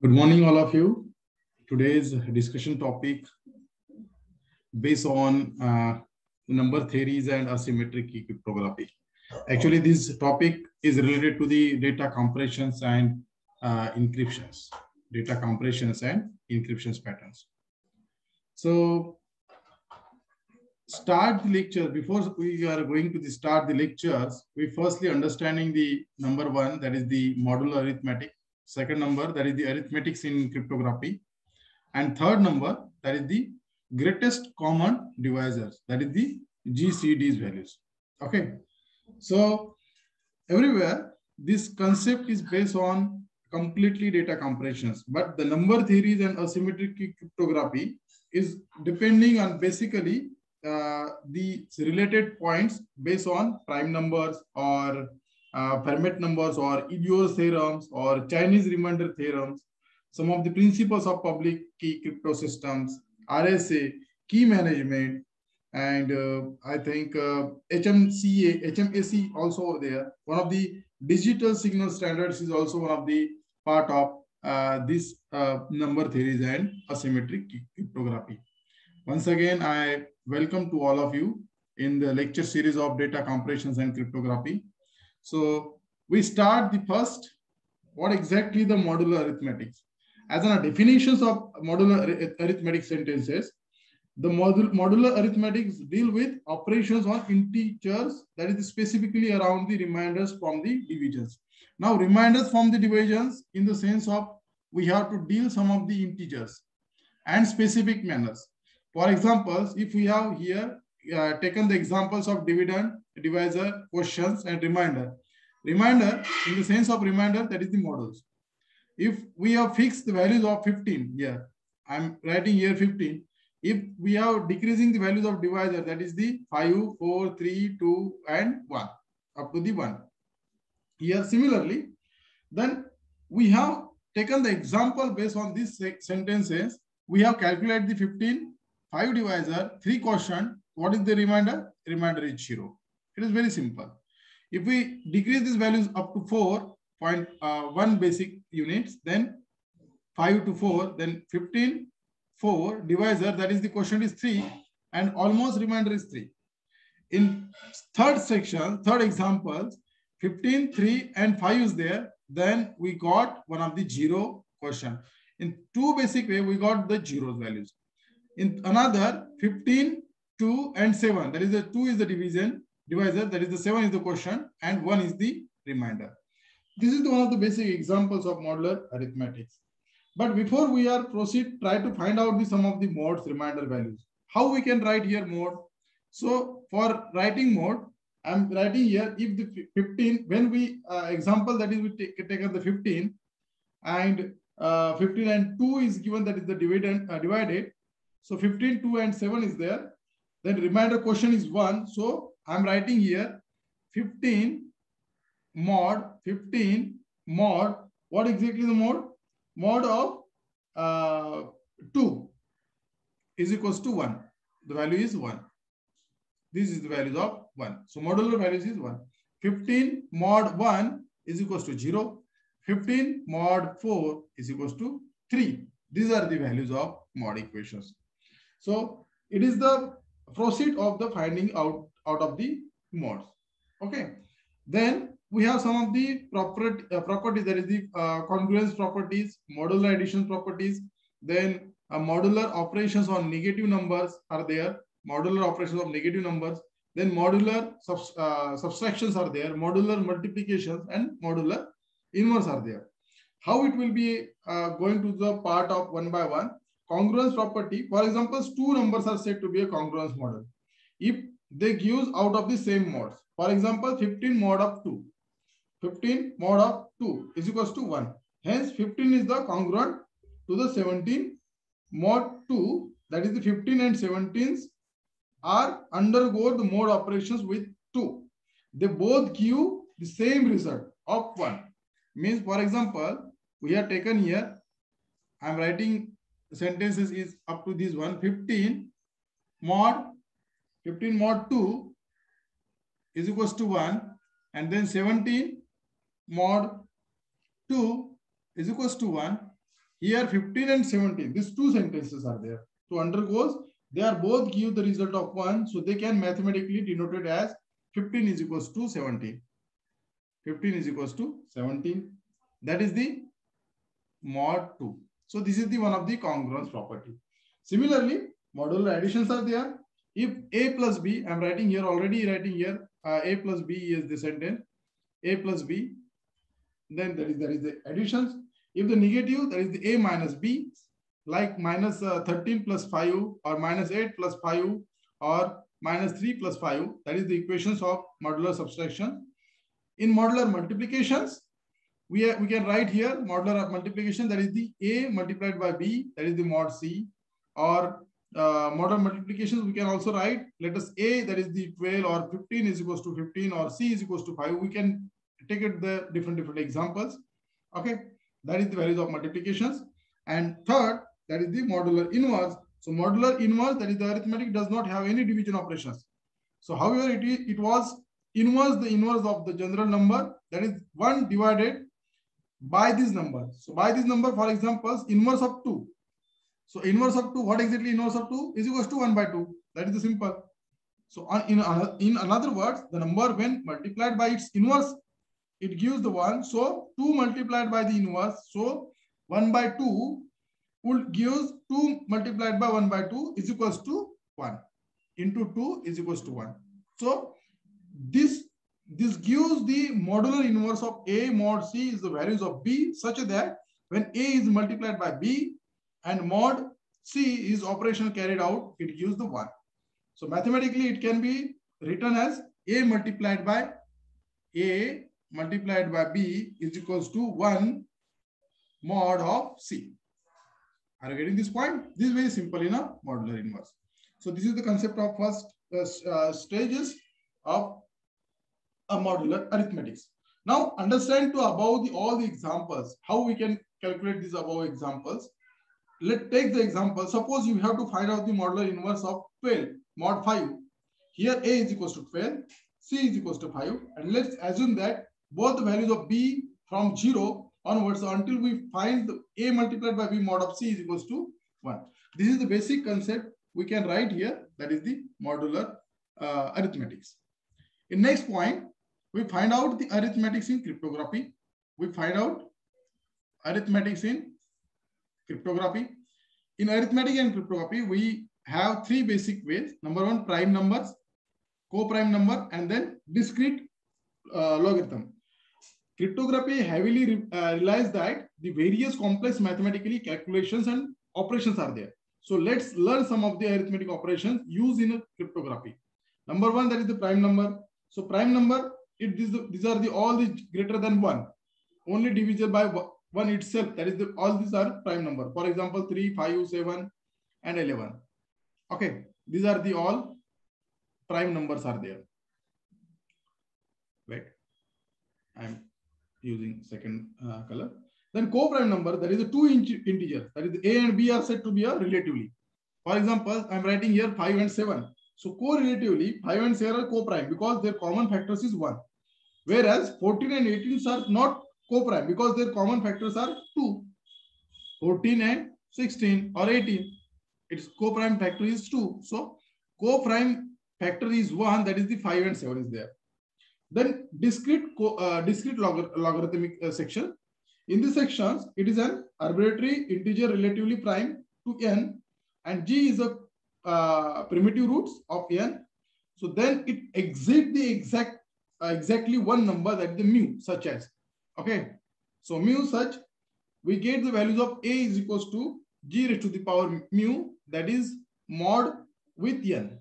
Good morning, all of you. Today's discussion topic based on number theories and asymmetric cryptography. Actually, this topic is related to the data compressions and encryptions, data compressions and encryptions patterns. So, start the lecture. Before we are going to start the lectures, we firstly understanding the number one, that is the modular arithmetic. Second number, that is the arithmetics in cryptography. And third number, that is the greatest common divisors, that is the GCD's values. Okay. So everywhere, this concept is based on completely data compressions, but the number theories and asymmetric cryptography is depending on basically the related points based on prime numbers or Fermat numbers or Idiot's theorems or Chinese remainder theorems, some of the principles of public key crypto systems, RSA, key management, and I think HMAC also there. One of the digital signal standards is also one of the part of this number theories and asymmetric cryptography. Once again, I welcome to all of you in the lecture series of data compressions and cryptography. So we start the first, what exactly the modular arithmetics? As an definitions of modular arithmetic sentences, the modular arithmetics deal with operations on integers, that is specifically around the reminders from the divisions. Now, reminders from the divisions in the sense of we have to deal some of the integers and specific manners. For example, if we have here taken the examples of dividend, divisor, questions, and reminder. Reminder, in the sense of reminder, that is the models. If we have fixed the values of 15 here, I'm writing here 15. If we are decreasing the values of divisor, that is the 5, 4, 3, 2, and 1, up to the 1. Here, similarly, then we have taken the example based on these sentences. We have calculated the 15, 5 divisor, 3 quotient. What is the remainder? Remainder is 0. It is very simple. If we decrease these values up to 4.1 basic units, then 5 to 4, then 15, 4 divisor, that is the quotient is 3, and almost remainder is 3. In third section, third example, 15, 3, and 5 is there, then we got one of the 0 quotient. In two basic way, we got the 0 values. In another, 15, 2, and 7, that is the 2 is the divisor, that is the 7 is the quotient, and 1 is the remainder. This is one of the basic examples of modular arithmetics. But before we are proceed, try to find out the some of the modes remainder values. How we can write here mode? So for writing mode, I'm writing here if the 15, when we example that is we take the 15 and 15 and 2 is given, that is the divided. So 15, 2 and 7 is there. Then remainder quotient is 1. So I'm writing here 15 mod, what exactly the mode? Mod of 2 is equals to 1. The value is 1. This is the value of 1. So modular values is 1. 15 mod 1 is equals to 0. 15 mod 4 is equals to 3. These are the values of mod equations. So it is the proceed of the finding out of the modes. Okay. Then we have some of the properties, that is the congruence properties, modular addition properties, then modular operations on negative numbers are there, modular operations of negative numbers, then modular subtractions are there, modular multiplications, and modular inverse are there. How it will be going to the part of one by one. Congruence property, for example, two numbers are said to be a congruence model if they give out of the same modes. For example, 15 mod of 2. 15 mod of 2 is equals to 1. Hence, 15 is the congruent to the 17 mod 2. That is the 15 and 17s are undergo the mode operations with 2. They both give the same result of 1. Means, for example, we have taken here, I am writing sentences is up to this one. 15 mod 2 is equals to 1, and then 17 mod 2 is equals to 1, Here 15 and 17, these two sentences are there. To undergoes, they are both give the result of 1. So they can mathematically denoted as 15 is equals to 17. 15 is equals to 17. That is the mod 2. So this is the one of the congruence property. Similarly, modular additions are there. If a plus b, I'm writing here, already writing here, a plus b is the sentence, a plus b, then there is the additions. If the negative, that is the a minus b, like minus 13 plus 5 or minus 8 plus 5 or minus 3 plus 5, that is the equations of modular subtraction. In modular multiplications, we can write here modular multiplication, that is the a multiplied by b, that is the mod c. Or modular multiplications, we can also write, let us a, that is the 12 or 15 is equals to 15 or c is equals to 5. We can take it the different examples. Okay, that is the values of multiplications. And third, that is the modular inverse. So modular inverse, that is the arithmetic does not have any division operations. So however, it was inverse, the inverse of the general number, that is 1 divided by this number. So by this number, for example, inverse of 2. So inverse of 2, what exactly inverse of 2 is equals to 1 by 2. That is the simple. So in another words, the number when multiplied by its inverse, it gives the 1. So 2 multiplied by the inverse. So 1 by 2 will give 2 multiplied by 1 by 2 is equals to 1 into 2 is equals to 1. So this gives the modular inverse of a mod c is the values of b such that when a is multiplied by b and mod c is operation carried out, it gives the 1. So mathematically it can be written as a multiplied by b is equals to 1 mod of c. Are you getting this point? This is very simple in a modular inverse. So this is the concept of first stages of a modular arithmetics. Now understand to above all the examples, how we can calculate these above examples. Let's take the example. Suppose you have to find out the modular inverse of 12, mod 5. Here a is equals to 12, c is equals to 5. And let's assume that both the values of b from 0 onwards until we find the a multiplied by b mod of c is equals to 1. This is the basic concept we can write here. That is the modular arithmetics. In next point, we find out the arithmetics in cryptography. We find out arithmetics in cryptography. In arithmetic and cryptography, we have three basic ways. Number one, prime numbers, co-prime number, and then discrete logarithm. Cryptography heavily relies that the various complex mathematically calculations and operations are there. So let's learn some of the arithmetic operations used in cryptography. Number one, that is the prime number. So prime number, these are all the greater than 1, only divisible by 1 itself. That is all these are prime number. For example, 3, 5, 7, and 11. Okay, these are the all prime numbers are there. Wait, I'm using second color. Then co-prime number, that is the two integers. That is a and b are said to be a relatively. For example, I'm writing here 5 and 7. So co-relatively, 5 and 7 are co-prime because their common factors is 1. Whereas 14 and 18 are not co-prime because their common factors are 2. 14 and 16 or 18. Its co-prime factor is 2. So co-prime factor is 1, that is the 5 and 7 is there. Then discrete logarithmic section. In this sections, it is an arbitrary integer relatively prime to n, and g is a primitive roots of n. So then it exceeds the exactly one number, that is the mu, such as. Okay, so mu such, we get the values of a is equals to g raised to the power mu, that is mod with n.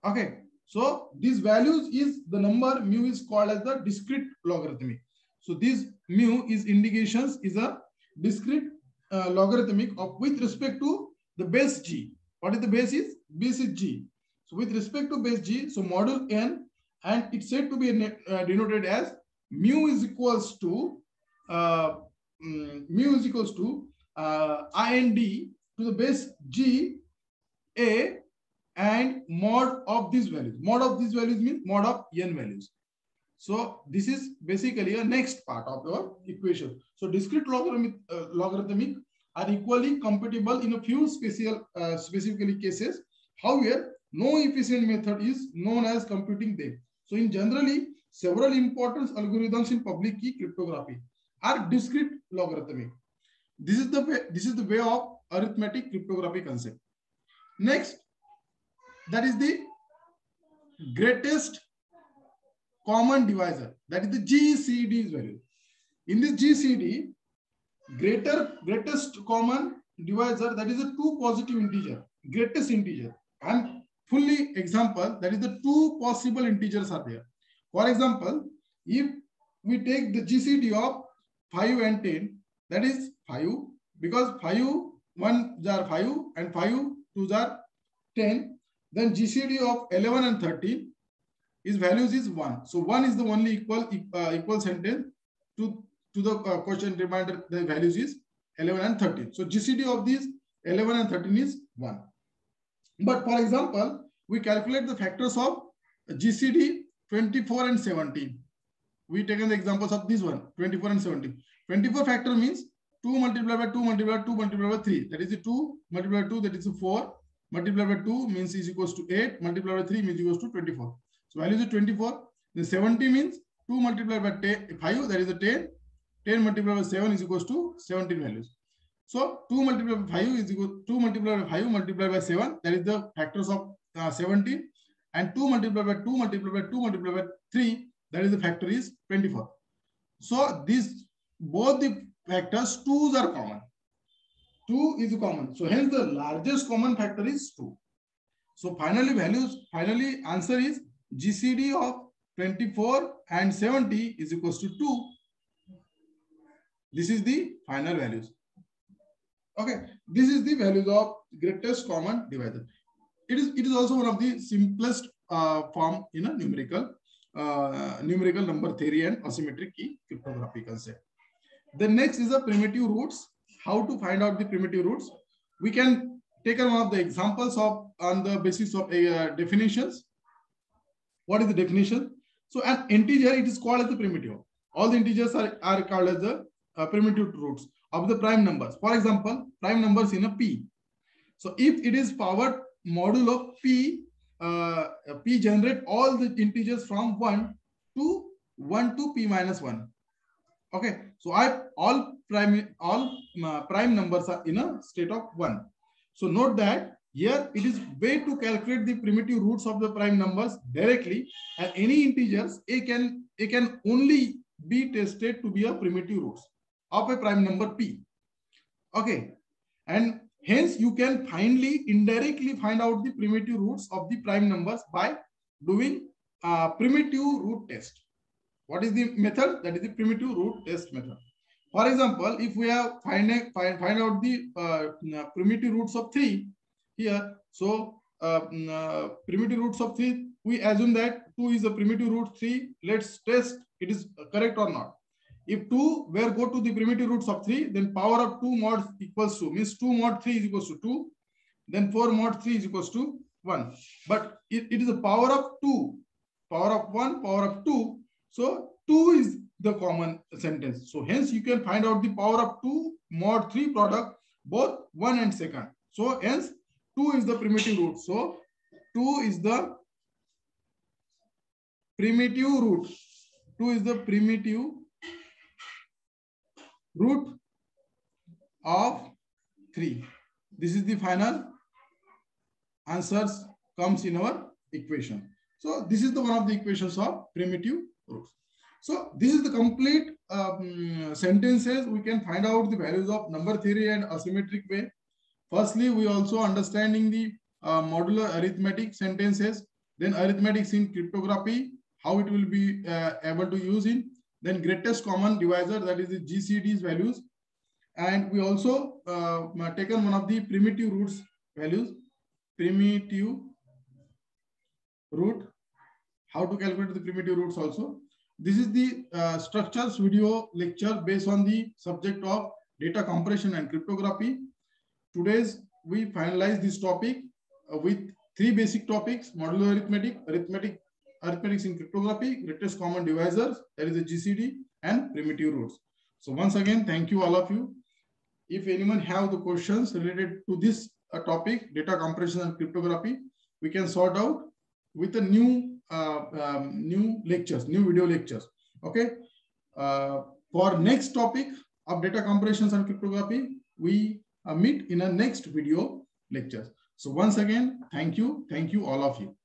Okay, so these values is the number mu is called as the discrete logarithmic. So this mu is indications is a discrete logarithmic of with respect to the base g. What is the base is? Base is g. So with respect to base g, so module n, and it's said to be denoted as mu is equals to ind to the base g a and mod of these values. Mod of these values means mod of n values. So this is basically a next part of your equation. So discrete logarithmic are equally compatible in a few specifically cases. However, no efficient method is known as computing them. So in generally, several important algorithms in public key cryptography are discrete logarithmic. This is the way of arithmetic cryptography concept. Next, that is the greatest common divisor, that is the GCD's value. In this GCD, greatest common divisor, that is a two positive integer, greatest integer, and fully example, that is the two possible integers are there. For example, if we take the GCD of 5 and 10, that is 5, because 5 1s are 5 and 5 2s are 10, then GCD of 11 and 13 is values is 1. So 1 is the only equal sentence to the question reminder. The values is 11 and 13. So GCD of these 11 and 13 is 1. But for example, we calculate the factors of GCD 24 and 17. We taken the examples of this one, 24 and 17. 24 factor means 2 multiplied by 2 multiplied by 2 multiplied by 3. That is the 2 multiplied by 2, that is the 4. Multiplied by 2 means is equals to 8. Multiplied by 3 means equals to 24. So value is 24. The 70 means 2 multiplied by 5, that is the 10. 10 multiplied by 7 is equals to 17 values. So 2 multiplied by 5 is equal to 2 multiplied by 5 multiplied by 7. That is the factors of 17. And 2 multiplied by 2 multiplied by 2 multiplied by 3, that is the factor is 24. So these both the factors 2s are common. 2 is common. So hence the largest common factor is 2. So finally answer is GCD of 24 and 70 is equals to 2. This is the final values. Okay, this is the values of greatest common divisor. It is also one of the simplest form in a numerical number theory and asymmetric key cryptography concept. The next is the primitive roots. How to find out the primitive roots? We can take one of the examples of on the basis of definitions. What is the definition? So an integer, it is called as the primitive. All the integers are called as the primitive roots of the prime numbers. For example, prime numbers in a P. So if it is powered module of P, P generate all the integers from 1 to P minus 1. Okay, so all prime numbers are in a state of 1. So note that here it is way to calculate the primitive roots of the prime numbers directly, and any integers a can only be tested to be a primitive roots of a prime number P. Okay, and hence you can indirectly find out the primitive roots of the prime numbers by doing primitive root test. What is the method? That is the primitive root test method. For example, if we have find out the primitive roots of 3 here, so primitive roots of 3, we assume that 2 is the primitive root 3. Let's test it is correct or not. If 2 were go to the primitive roots of 3, then power of 2 mod equals to, means 2 mod 3 is equals to 2, then 4 mod 3 is equals to 1. But it is a power of 2, power of 1, power of 2. So 2 is the common sentence. So hence you can find out the power of 2 mod 3 product, both 1 and 2nd. So hence 2 is the primitive root. So 2 is the primitive root. 2 is the primitive root of 3. This is the final answers comes in our equation. So this is the one of the equations of primitive roots. So this is the complete sentences. We can find out the values of number theory and asymmetric way. Firstly, we also understanding the modular arithmetic sentences, then arithmetics in cryptography, how it will be able to use in, then greatest common divisor, that is the GCD's values. And we also taken one of the primitive roots values, primitive root, how to calculate the primitive roots also. This is the structures video lecture based on the subject of data compression and cryptography. Today's we finalize this topic with 3 basic topics: modular arithmetic, arithmetics in cryptography, greatest common divisors, that is the GCD, and primitive roots. So once again, thank you all of you. if anyone have the questions related to this topic, data compression and cryptography, we can sort out with a new new video lectures. Okay. For next topic of data compressions and cryptography, we meet in a next video lectures. So once again, thank you all of you.